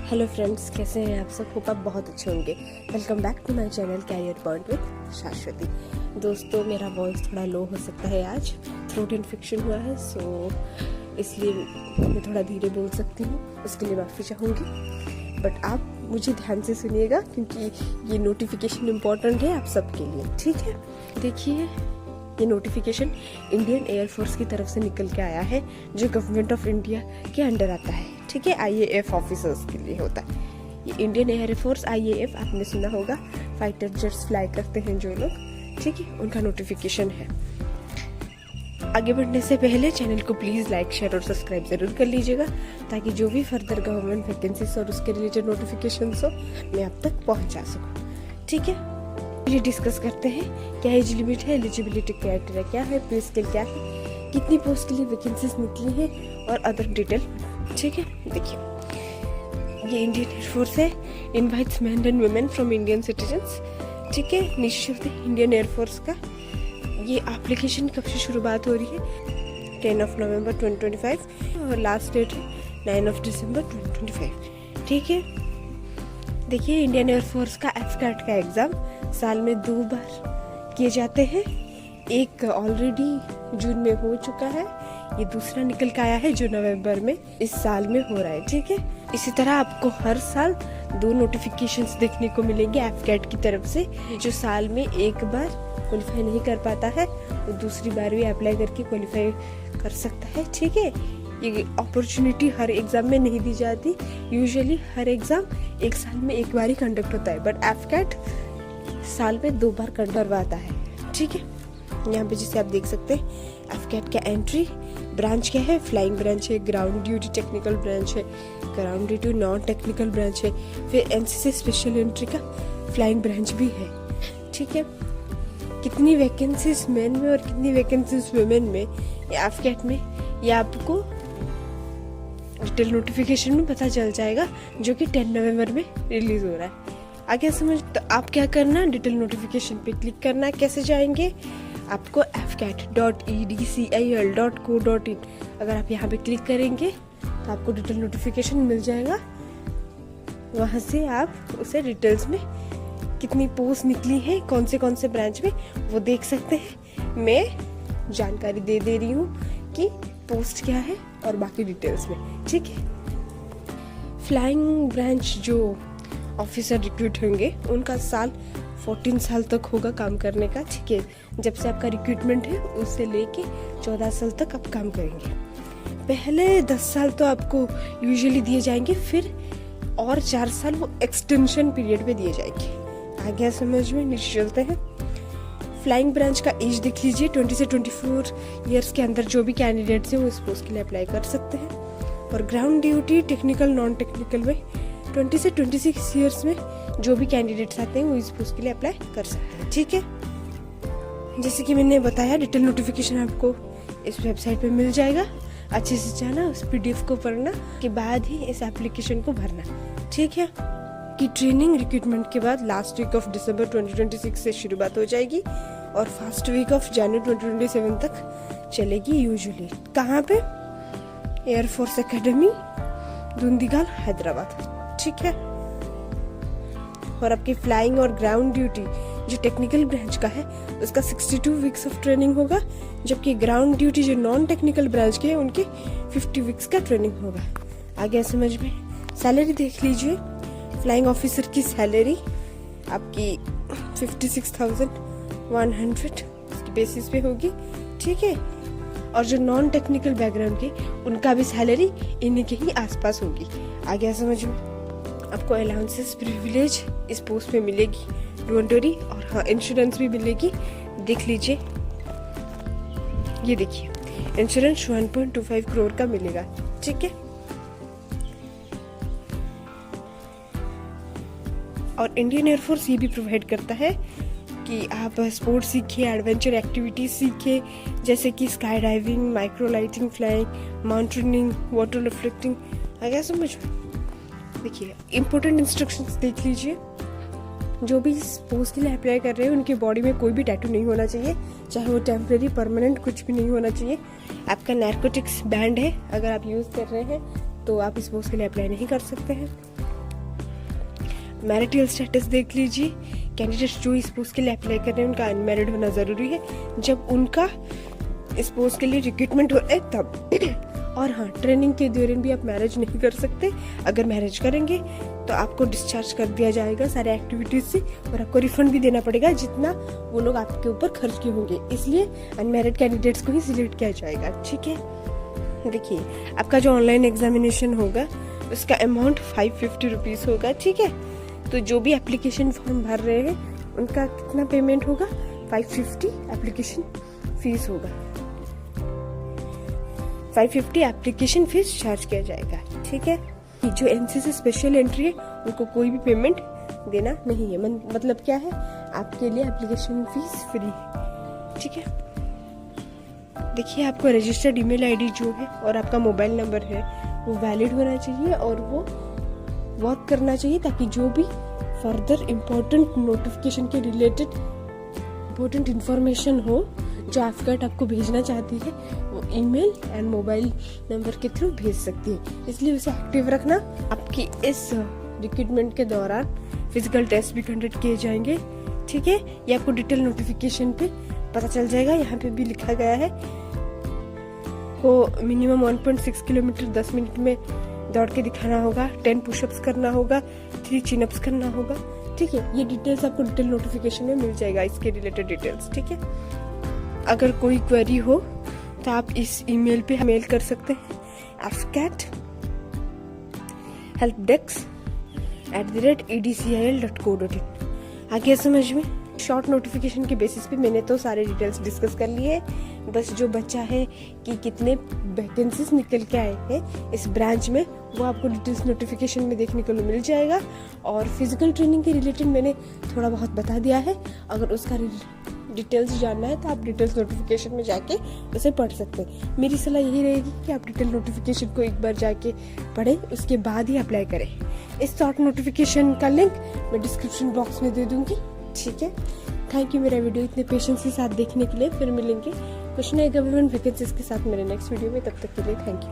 Hello friends, कैसे हैं आप सब? होप आप बहुत अच्छे होंगे। Welcome back to my channel career point with Shashwati. दोस्तों, मेरा वॉइस थोड़ा लो हो सकता है, आज थ्रोट इन्फेक्शन हुआ है, सो इसलिए मैं थोड़ा धीरे बोल सकती हूँ, उसके लिए माफ़ी चाहूँगी। बट आप मुझे ध्यान से सुनिएगा क्योंकि ये नोटिफिकेशन इम्पोर्टेंट है आप सबके लिए, ठीक है? देखिए, ये नोटिफिकेशन इंडियन एयरफोर्स की तरफ से निकल के आया है, जो गवर्नमेंट ऑफ इंडिया के अंडर आता है, ठीक है? IAF ऑफिसर्स के लिए होता है ये। इंडियन एयरफोर्स IAF आपने सुना होगा, फाइटर जेट्स फ्लाई करते हैं जो लोग, ठीक है? उनका नोटिफिकेशन है। आगे बढ़ने से पहले चैनल को प्लीज़ लाइक, शेयर और सब्सक्राइब जरूर कर लीजिएगा, ताकि जो भी फर्दर गवर्नमेंट वैकेंसीज और उसके रिलेटेड नोटिफिकेशन हो मैं आप तक पहुंचा सकूं, ठीक है? ये डिस्कस करते हैं, क्या एज लिमिट है, एलिजिबिलिटी क्राइटेरिया क्या है, पे स्केल क्या है, कितनी पोस्ट के लिए वैकेंसीज निकली हैं और अदर डिटेल, ठीक है? देखिए, ये इंडियन एयरफोर्स है, invites main and women from Indian citizens, ठीक है? नीचे चलते हैं इंडियन एयरफोर्स का। ये एप्लीकेशन कब से शुरुआत हो रही है? 10 नवंबर 2025 और लास्ट डेट है 9 दिसंबर 2025, ठीक है? देखिए, इंडियन एयरफोर्स का एफकैट का एग्ज़ाम साल में 2 बार किए जाते हैं। एक ऑलरेडी जून में हो चुका है, ये दूसरा निकल के आया है जो नवंबर में इस साल में हो रहा है, ठीक है? इसी तरह आपको हर साल 2 नोटिफिकेशंस देखने को मिलेंगे एफकैट की तरफ से। जो साल में एक बार क्वालिफाई नहीं कर पाता है वो दूसरी बार भी अप्लाई करके क्वालिफाई कर सकता है, ठीक है? ये अपॉर्चुनिटी हर एग्जाम में नहीं दी जाती। यूजुअली हर एग्जाम एक साल में एक बार ही कंडक्ट होता है, बट एफकैट साल में 2 बार कंडक्ट आता है, ठीक है? यहाँ पे जिसे आप देख सकते हैं, एफकैट का एंट्री ब्रांच क्या है? फ्लाइंग ब्रांच है, ग्राउंड ड्यूटी टेक्निकल ब्रांच है, ground duty non technical branch है, फिर एनसीसी स्पेशल एंट्री का फ्लाइंग ब्रांच भी है, ठीक है? कितनी वैकेंसीज मेन में और कितनी वैकेंसीज वुमेन में एफकैट में, ये आपको डिटेल नोटिफिकेशन में पता चल जाएगा, जो कि 10 नवंबर में रिलीज हो रहा है। आगे समझ, तो आप क्या करना, डिटेल नोटिफिकेशन पे क्लिक करना। कैसे जाएंगे? आपको fcat.edcil.co.in, अगर आप यहाँ पे क्लिक करेंगे तो आपको डिटेल नोटिफिकेशन मिल जाएगा। वहाँ से आप उसे डिटेल्स में कितनी पोस्ट निकली है, कौन से ब्रांच में, वो देख सकते हैं। मैं जानकारी दे रही हूँ कि पोस्ट क्या है और बाकी डिटेल्स में, ठीक है? फ्लाइंग ब्रांच जो ऑफिसर रिक्रूट होंगे उनका साल 14 साल तक होगा काम करने का, ठीक है? जब से आपका रिक्रूटमेंट है उससे लेके 14 साल तक आप काम करेंगे। पहले 10 साल तो आपको यूजुअली दिए जाएंगे, फिर और 4 साल वो एक्सटेंशन पीरियड पे दिए जाएंगे। आ गया समझ में? नीचे चलते हैं। फ्लाइंग ब्रांच का एज देख लीजिए, 20 से 24 ईयर्स के अंदर जो भी कैंडिडेट्स हैं वो इस पोस्ट के लिए अप्लाई कर सकते हैं। और ground duty technical non technical में 20 से 26 ईयर्स में जो भी कैंडिडेट्स आते हैं वो इस पोस्ट के लिए अप्लाई कर सकते हैं, ठीक है? जैसे कि मैंने बताया, डिटेल नोटिफिकेशन आपको इस वेबसाइट पे मिल जाएगा। अच्छे से जाना, उस PDF को पढ़ना के बाद ही इस एप्लीकेशन को भरना, ठीक है? कि ट्रेनिंग रिक्रूटमेंट के बाद लास्ट वीक ऑफ दिसंबर 2026 से शुरुआत हो जाएगी और फर्स्ट वीक ऑफ जनवरी 2027 तक चलेगी यूजुअली। कहाँ पे? एयरफोर्स एकेडमी, दुंदीगल, हैदराबाद, ठीक है? और आपकी फ्लाइंग और ग्राउंड ड्यूटी जो टेक्निकल ब्रांच का है उसका 62 वीक्स ऑफ ट्रेनिंग होगा, जबकि ग्राउंड ड्यूटी जो नॉन टेक्निकल ब्रांच के हैं उनके 50 वीक्स का ट्रेनिंग होगा। आ गया समझ में? सैलरी देख लीजिए। फ्लाइंग ऑफिसर की सैलरी आपकी 56,100 की बेसिस पे होगी, ठीक है? और जो नॉन टेक्निकल बैकग्राउंड के उनका भी सैलरी इन्हीं के ही आसपास होगी। आ गया समझ में? आपको अलाउंसेस प्रिविलेज इस पोस्ट पे मिलेगी, डोंट वरी। और हाँ, इंश्योरेंस भी मिलेगी, देख लीजिए। ये देखिए, इंश्योरेंस 1.25 करोड़ का मिलेगा, ठीक है? और इंडियन एयरफोर्स ये भी प्रोवाइड करता है कि आप स्पोर्ट्स सीखिए, एडवेंचर एक्टिविटीज सीखिए, जैसे कि sky diving, micro lighting, flying, mountaineering, water reflecting. आ गया समझ में? देखिए, इम्पोर्टेंट इंस्ट्रक्शंस देख लीजिए। जो भी इस पोस्ट के लिए अप्लाई कर रहे हैं उनकी बॉडी में कोई भी टैटू नहीं होना चाहिए, चाहे वो टेम्परेरी परमानेंट कुछ भी नहीं होना चाहिए। आपका नारकोटिक्स बैंड है, अगर आप यूज़ कर रहे हैं तो आप इस पोस्ट के लिए अप्लाई नहीं कर सकते हैं। मैरिटल स्टेटस देख लीजिए। कैंडिडेट्स जो इस पोस्ट के लिए अप्लाई कर रहे हैं उनका अनमैरिड होना ज़रूरी है। जब उनका इस पोस्ट के लिए रिक्रूटमेंट हो रहा है तब। और हाँ, ट्रेनिंग के दौरान भी आप मैरिज नहीं कर सकते। अगर मैरिज करेंगे तो आपको डिस्चार्ज कर दिया जाएगा सारे एक्टिविटीज से, और आपको रिफंड भी देना पड़ेगा जितना वो लोग आपके ऊपर खर्च किए होंगे। इसलिए अनमैरिड कैंडिडेट्स को ही सिलेक्ट किया जाएगा। ठीक है, देखिए आपका जो ऑनलाइन एग्जामिनेशन होगा उसका अमाउंट 550 रुपीज़ होगा। ठीक है, तो जो भी एप्लीकेशन फॉर्म भर रहे हैं उनका कितना पेमेंट होगा? 550 एप्लीकेशन फीस होगा। 550 एप्लीकेशन फीस चार्ज किया जाएगा। ठीक है, जो एनसीसी स्पेशल एंट्री है उनको कोई भी पेमेंट देना नहीं है। मतलब क्या है, आपके लिए एप्लीकेशन फीस फ्री है। ठीक है, देखिए आपको रजिस्टर्ड ईमेल आईडी जो है और आपका मोबाइल नंबर है वो वैलिड होना चाहिए और वो वर्क करना चाहिए, ताकि जो भी फर्दर इम्पोर्टेंट नोटिफिकेशन के रिलेटेड इम्पोर्टेंट इन्फॉर्मेशन हो जो एफकैट आपको भेजना चाहती है वो ईमेल एंड मोबाइल नंबर के थ्रू भेज सकती है। इसलिए उसे एक्टिव रखना। आपकी इस रिक्रूटमेंट के दौरान फिजिकल टेस्ट भी कंडक्ट किए जाएंगे। ठीक है, ये आपको डिटेल नोटिफिकेशन पे पता चल जाएगा। यहाँ पे भी लिखा गया है को मिनिमम 1.6 किलोमीटर 10 मिनट में दौड़ के दिखाना होगा, 10 पुशअप्स करना होगा, 3 चिनअप्स करना होगा। ठीक है, ये डिटेल्स आपको डिटेल नोटिफिकेशन में मिल जाएगा, इसके रिलेटेड डिटेल्स। ठीक है, अगर कोई क्वेरी हो तो आप इस ईमेल पे मेल कर सकते हैं afcat@helpdesk@edcil.co.in। आगे समझ में? शॉर्ट नोटिफिकेशन के बेसिस पे मैंने तो सारे डिटेल्स डिस्कस कर लिए हैं। बस जो बच्चा है कि कितने वैकेंसीज निकल के आए हैं इस ब्रांच में वो आपको डिटेल्स नोटिफिकेशन में देखने को मिल जाएगा। और फिजिकल ट्रेनिंग के रिलेटेड मैंने थोड़ा बहुत बता दिया है। अगर उसका डिटेल्स जानना है तो आप डिटेल्स नोटिफिकेशन में जाके उसे पढ़ सकते हैं। मेरी सलाह यही रहेगी कि आप डिटेल नोटिफिकेशन को एक बार जाके पढ़ें, उसके बाद ही अप्लाई करें। इस शॉर्ट नोटिफिकेशन का लिंक मैं डिस्क्रिप्शन बॉक्स में दे दूंगी। ठीक है, थैंक यू मेरा वीडियो इतने पेशेंस के साथ देखने के लिए। फिर मिलेंगे कुछ नए गवर्नमेंट वैकेंसीज के साथ मेरे नेक्स्ट वीडियो में। तब तक के लिए थैंक यू।